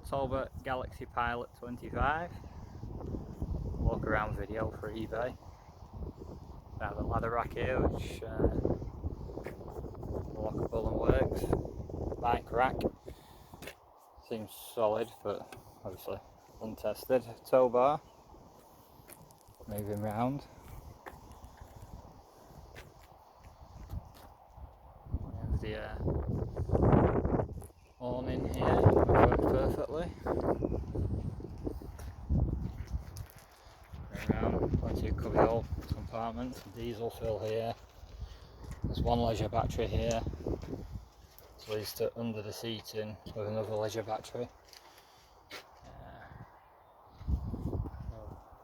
Talbot Galaxy Pilot 25. Walk around video for eBay. I have a ladder rack here which lockable and works. Bike rack. Seems solid but obviously untested. Tow bar. Moving round. We have the awning here, works perfectly. Around, plenty of cubbyhole compartments, diesel fill here. There's one leisure battery here. This leads to under the seating with another leisure battery.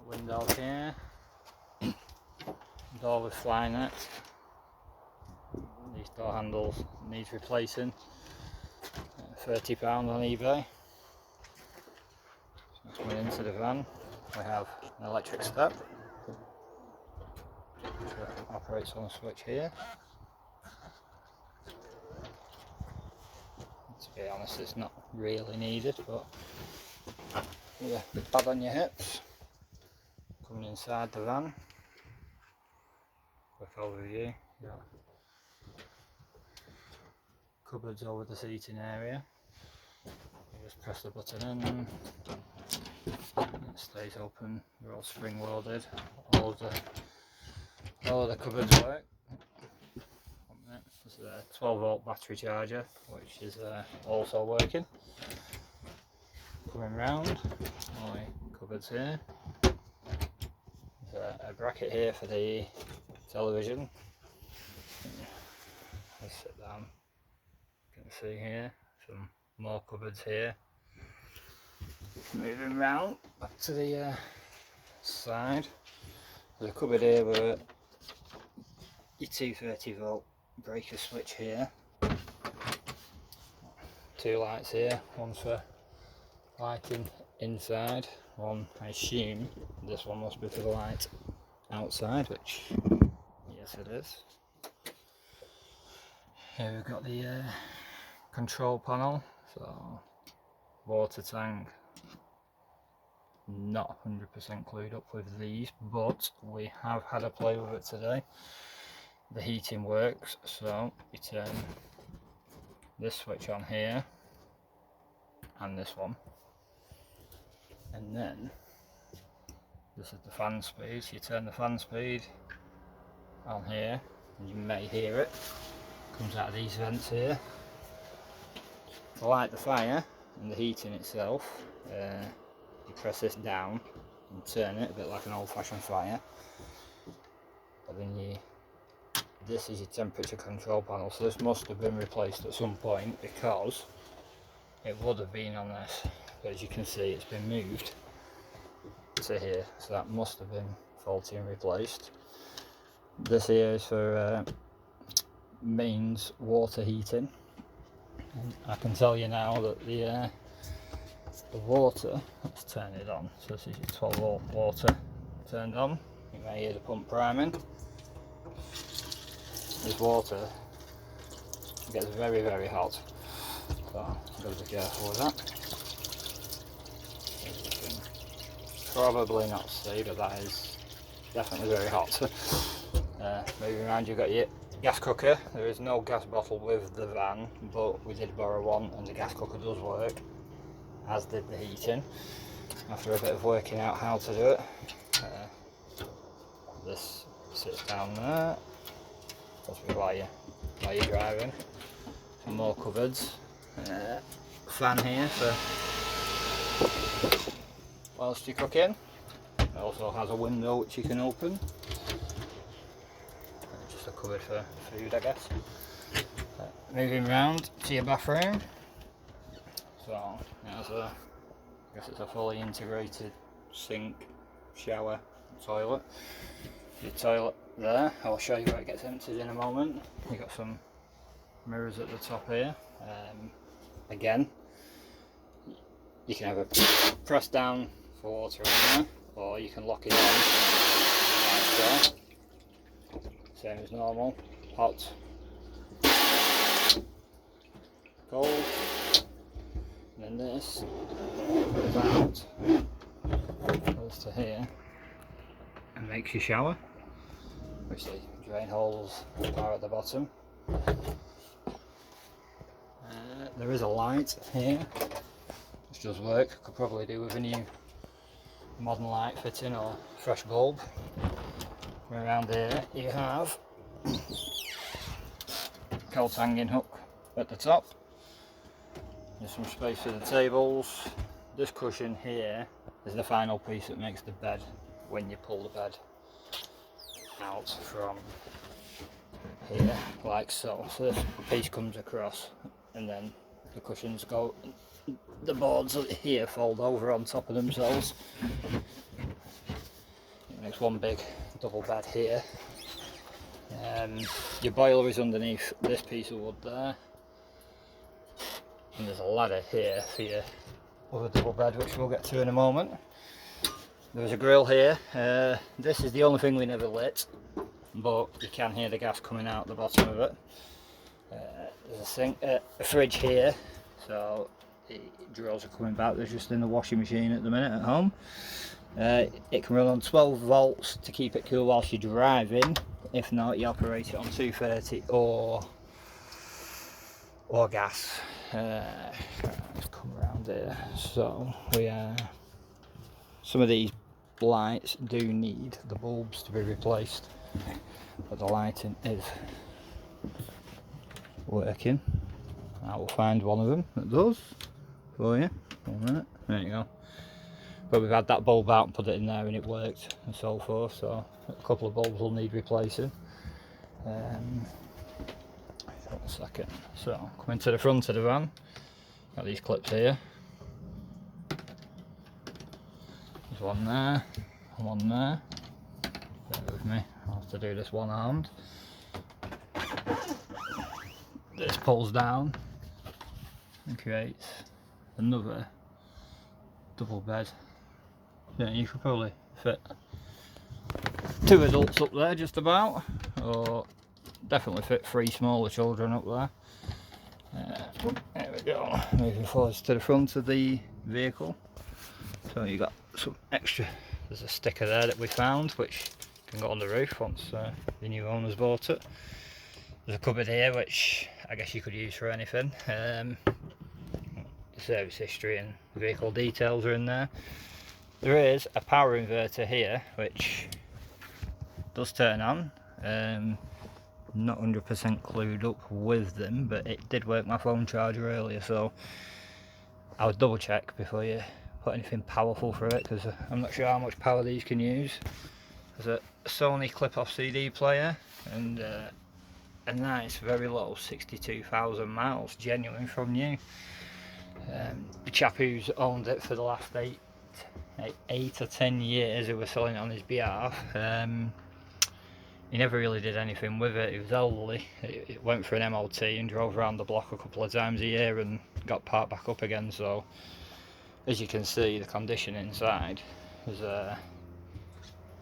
Window here. Door with fly net. These door handles need replacing. £30 on eBay. So coming into the van, we have an electric step, which operates on a switch here. To be honest, it's not really needed, but yeah, pad on your hips. Coming inside the van, quick overview. Yeah. Cupboards over the seating area. You just press the button in, it stays open. They're all spring loaded. All of the cupboards work. This is a 12-volt battery charger, which is also working. Coming round, all the cupboards here. There's a bracket here for the television. Let's sit down. You can see here some more cupboards here. Moving round back to the side. There's a cupboard here with your 230-volt breaker switch here. Two lights here, one for lighting inside, one I assume this one must be for the light outside, which yes it is. Here we've got the control panel, so water tank, not 100% clued up with these, but we have had a play with it today. The heating works, so you turn this switch on here and this one, and then this is the fan speed. So you turn the fan speed on here and you may hear it, comes out of these vents here. To light the fire and the heating itself, you press this down and turn it a bit like an old-fashioned fire, but then this is your temperature control panel. So this must have been replaced at some point because it would have been on this, but as you can see it's been moved to here, so that must have been faulty and replaced. This here is for mains water heating. I can tell you now that the water, let's turn it on, so this is your 12-volt water turned on. You may hear the pump priming. This water gets very, very hot, so I've got to be careful with that. As you can probably not see, but that is definitely very hot. Moving around, you've got your gas cooker. There is no gas bottle with the van, but we did borrow one and the gas cooker does work, as did the heating. After a bit of working out how to do it, this sits down there. Possibly while you're driving. Some more cupboards. Fan here for whilst you're cooking. It also has a window which you can open. Just a cupboard for food, I guess. Moving round to your bathroom. So I guess it's a fully integrated sink, shower, toilet. Your toilet there, I'll show you where it gets emptied in a moment. You've got some mirrors at the top here. Again, you can either press down for water in there, or you can lock it on like so. Same as normal. Hot, cold, and then and this goes to here and makes your shower, which the drain holes are at the bottom. There is a light here which does work. Could probably do with a new modern light fitting or fresh bulb. Around here you have coat hanging hook at the top. There's some space for the tables. This cushion here is the final piece that makes the bed when you pull the bed out from here, like so. So this piece comes across and then the cushions go, the boards here fold over on top of themselves. It makes one big double bed here. Your boiler is underneath this piece of wood there, and there's a ladder here for your other double bed, which we'll get to in a moment. There's a grill here. This is the only thing we never lit, but you can hear the gas coming out the bottom of it. There's a sink, a fridge here, so the drawers are coming back. They're just in the washing machine at the minute at home. It can run on 12 volts to keep it cool whilst you're driving. If not, you operate it on 230 or gas. Let's come around here. So some of these lights do need the bulbs to be replaced, but the lighting is working. I will find one of them that does for you. 1 minute. There you go. But we've had that bulb out and put it in there and it worked and so forth, so a couple of bulbs will need replacing. One second. So coming to the front of the van, got these clips here. There's one there and one there. Bear with me, I'll have to do this one armed. This pulls down and creates another double bed. Yeah, you could probably fit 2 adults up there just about, or definitely fit 3 smaller children up there. There we go, moving forwards to the front of the vehicle. So you got some extra, there's a sticker there that we found which can go on the roof once the new owners bought it. There's a cupboard here which I guess you could use for anything. Service history and vehicle details are in there. There is a power inverter here which does turn on. Not 100% clued up with them, but it did work my phone charger earlier, so I would double check before you put anything powerful through it, because I'm not sure how much power these can use. There's a Sony clip-off CD player and a nice very low 62,000 miles, genuine from new. The chap who's owned it for the last 8 or 10 years, who was selling it on his behalf, he never really did anything with it. He was elderly. It went for an MOT and drove around the block a couple of times a year and got parked back up again. So as you can see, the condition inside is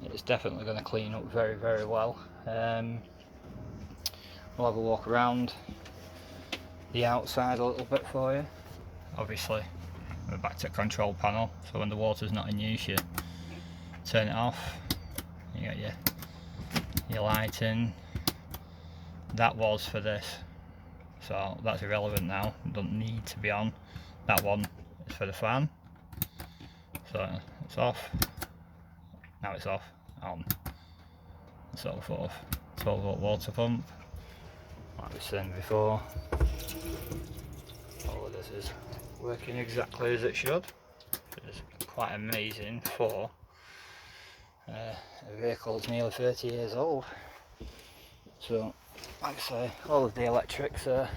it's definitely going to clean up very, very well. We'll have a walk around the outside a little bit for you. Obviously we're back to control panel, so when the water's not in use you turn it off. You got your lighting. That was for this, so that's irrelevant now, it doesn't need to be on. That one is for the fan, so it's off, now it's off, on, and so forth. 12-volt water pump, like we said before. All of this is working exactly as it should. It's quite amazing for a vehicle that's nearly 30 years old. So like I say, all of the electrics are